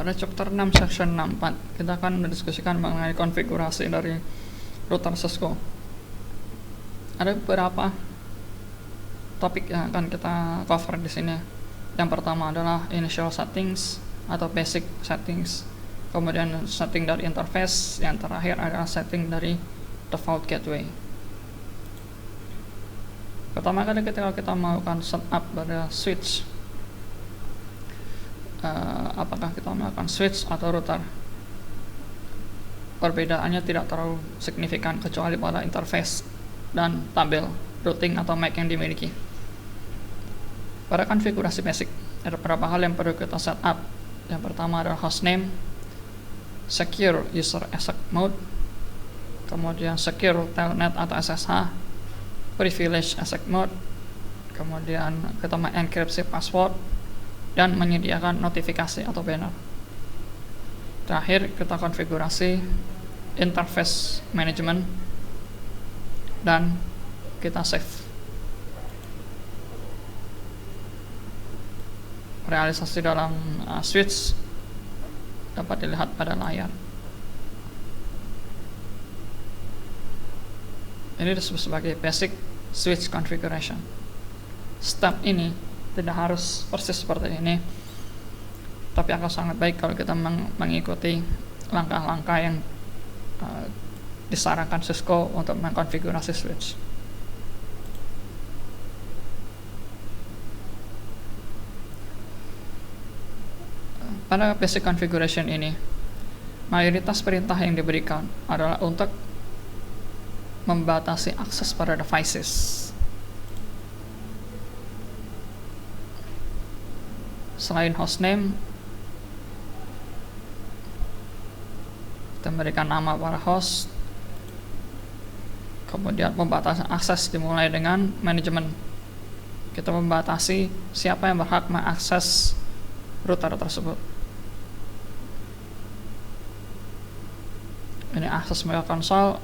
Pada chapter 6 section 64 kita akan mendiskusikan mengenai konfigurasi dari router Cisco. Ada beberapa topik yang akan kita cover di sini. Yang pertama adalah initial settings atau basic settings, kemudian setting dari interface, yang terakhir adalah setting dari default gateway. Pertama kali ketika kita melakukan setup pada switch, apakah kita melakukan switch atau router, perbedaannya tidak terlalu signifikan kecuali pada interface dan tabel routing atau MAC yang dimiliki. Pada konfigurasi basic ada beberapa hal yang perlu kita setup. Yang pertama adalah hostname, secure user access mode, kemudian secure telnet atau SSH, privilege access mode, kemudian kita mengenkripsi password, dan menyediakan notifikasi atau banner. Terakhir kita konfigurasi interface management dan kita save. Realisasi dalam switch dapat dilihat pada layar. Ini disebut sebagai basic switch configuration. Step ini tidak harus persis seperti ini, tapi akan sangat baik kalau kita mengikuti langkah-langkah yang disarankan Cisco untuk mengkonfigurasi switch. Pada basic configuration ini, mayoritas perintah yang diberikan adalah untuk membatasi akses pada devices. Selain hostname, kita memberikan nama para host, kemudian pembatasan akses dimulai dengan manajemen. Kita membatasi siapa yang berhak mengakses router tersebut. Ini akses via konsol,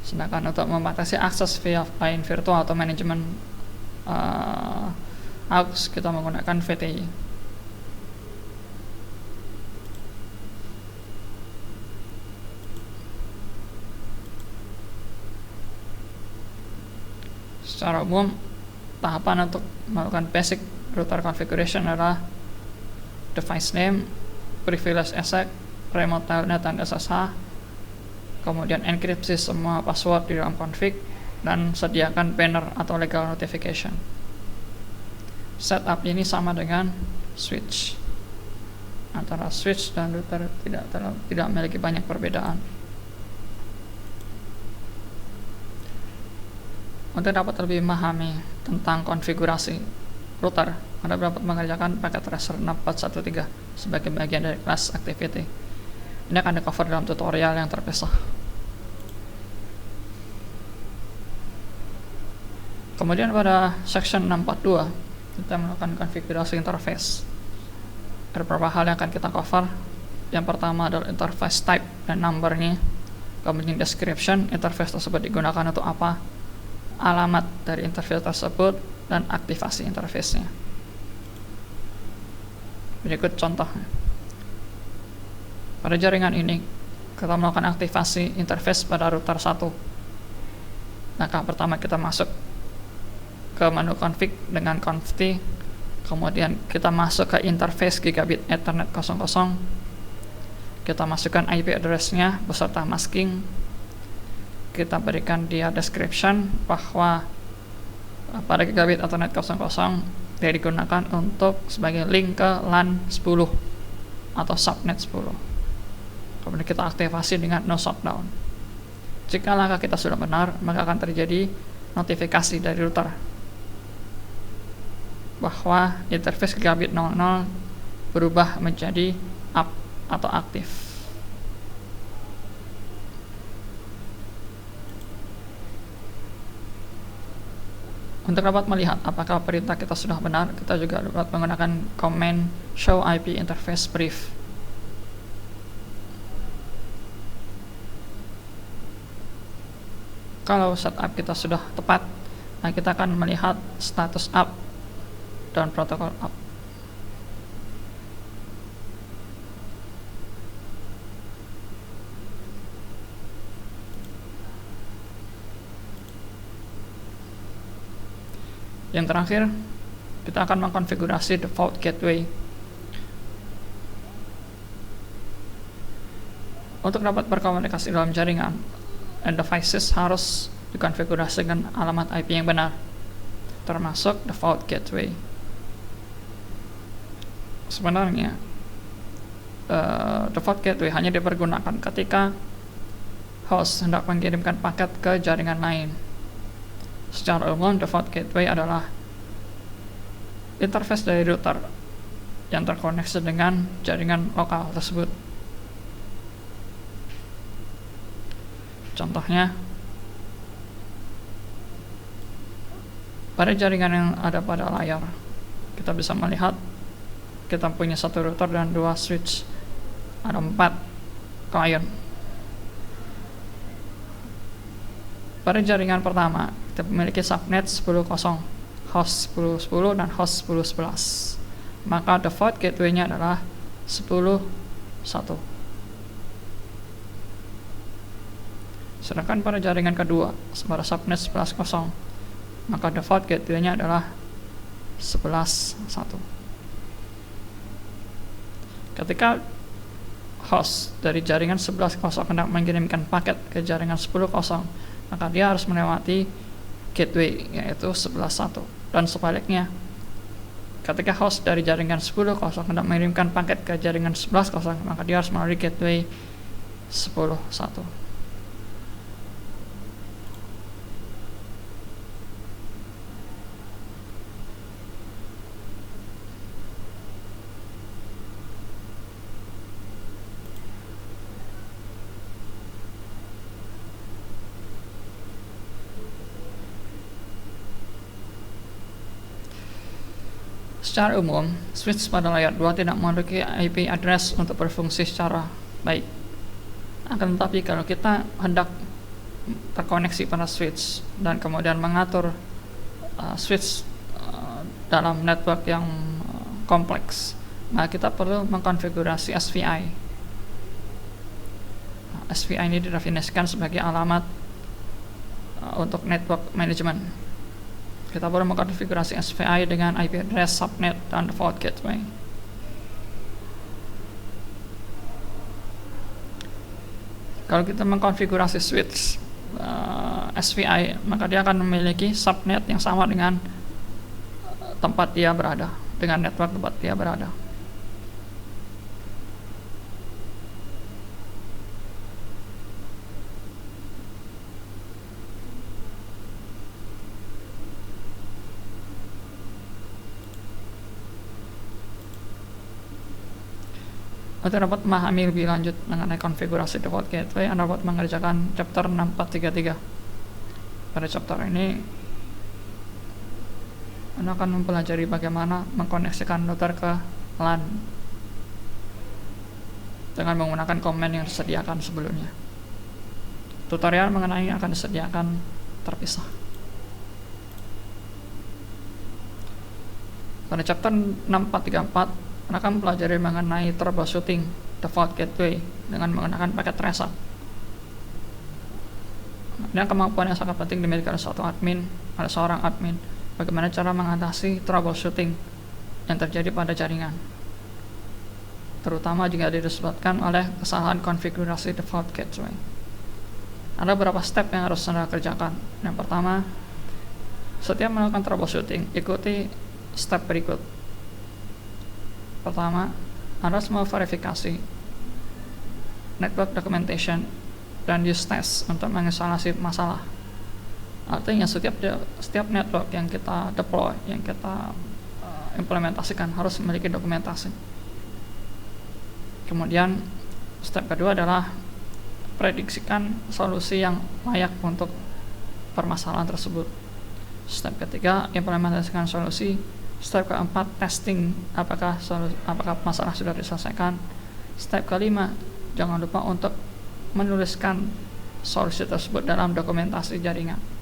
sedangkan untuk membatasi akses via line virtual atau manajemen aux kita menggunakan VTI. Secara umum, tahapan untuk melakukan basic router configuration adalah device name, privilege access, remote telnet dan SSH, kemudian enkripsi semua password di dalam config, dan sediakan banner atau legal notification. Setup ini sama dengan switch. Antara switch dan router tidak memiliki banyak perbedaan. Untuk dapat lebih memahami tentang konfigurasi router, Anda dapat mengerjakan paket tracer 6413 sebagai bagian dari class activity. Ini akan di-cover dalam tutorial yang terpisah. Kemudian pada section 642, kita melakukan konfigurasi interface. Ada beberapa hal yang akan kita cover. Yang pertama adalah interface type dan numbernya, kemudian description, interface tersebut digunakan untuk apa, alamat dari interface tersebut, dan aktivasi interface-nya. Berikut contohnya. Pada jaringan ini, kita melakukan aktivasi interface pada router 1. Langkah pertama kita masuk ke menu config dengan conft, kemudian kita masuk ke interface gigabit Ethernet 00. Kita masukkan IP address-nya beserta masking. Kita berikan dia description bahwa pada gigabit Ethernet 00 dia digunakan untuk sebagai link ke LAN 10 atau subnet 10. Kemudian kita aktivasi dengan no shutdown. Jika langkah kita sudah benar, maka akan terjadi notifikasi dari router bahwa interface gigabit 00 berubah menjadi up atau aktif. Untuk dapat melihat apakah perintah kita sudah benar, kita juga dapat menggunakan command show IP interface brief. Kalau setup kita sudah tepat, nah kita akan melihat status up dan protokol up. Yang terakhir, kita akan mengkonfigurasi default gateway. Untuk dapat berkomunikasi dalam jaringan, devices harus dikonfigurasi dengan alamat IP yang benar, termasuk default gateway. Sebenarnya, default gateway hanya dipergunakan ketika host hendak mengirimkan paket ke jaringan lain. Secara umum, default gateway adalah interface dari router yang terkoneksi dengan jaringan lokal tersebut. Contohnya, pada jaringan yang ada pada layar, kita bisa melihat kita punya satu router dan 2 switch. Ada 4 klien. Pada jaringan pertama, kita memiliki subnet 10.0, host 10.10 dan host 10.11. Maka default gateway-nya adalah 10.1. Sedangkan pada jaringan kedua, pada subnet 11.0, maka default gateway-nya adalah 11.1. Ketika host dari jaringan 11.0 hendak mengirimkan paket ke jaringan 10.0, maka dia harus melewati gateway, yaitu 11.1. Dan sebaliknya, ketika host dari jaringan 10.0 hendak mengirimkan paket ke jaringan 11.0, maka dia harus melalui gateway 10.1. Secara umum, switch pada layar 2 tidak memiliki IP address untuk berfungsi secara baik. Akan tetapi kalau kita hendak terkoneksi pada switch dan kemudian mengatur switch dalam network yang kompleks, maka kita perlu mengkonfigurasi SVI. SVI ini didefinisikan sebagai alamat untuk network management. Kita perlu mengkonfigurasi SVI dengan IP address, subnet, dan default gateway. Kalau kita mengkonfigurasi switch SVI, maka dia akan memiliki subnet yang sama dengan tempat dia berada, dengan network tempat dia berada. Untuk dapat memahami lebih lanjut mengenai konfigurasi default gateway, Anda dapat mengerjakan chapter 6433. Pada chapter ini, Anda akan mempelajari bagaimana mengkoneksikan router ke LAN dengan menggunakan komen yang disediakan sebelumnya. Tutorial mengenai akan disediakan terpisah. Pada chapter 6434, Anda akan mempelajari mengenai troubleshooting default gateway dengan menggunakan paket tracer. Ini kemampuan yang sangat penting dimiliki oleh seorang admin. Bagaimana cara mengatasi troubleshooting yang terjadi pada jaringan, terutama jika disebabkan oleh kesalahan konfigurasi default gateway. Ada beberapa step yang harus Anda kerjakan. Yang pertama, setiap melakukan troubleshooting, ikuti step berikut. Pertama, Anda harus memverifikasi network documentation dan use test untuk mengisolasi masalah. Artinya setiap network yang kita deploy, yang kita implementasikan harus memiliki dokumentasi. Kemudian step kedua adalah prediksikan solusi yang layak untuk permasalahan tersebut. Step ketiga, implementasikan solusi. Step keempat, testing apakah masalah sudah diselesaikan. Step kelima, jangan lupa untuk menuliskan solusi tersebut dalam dokumentasi jaringan.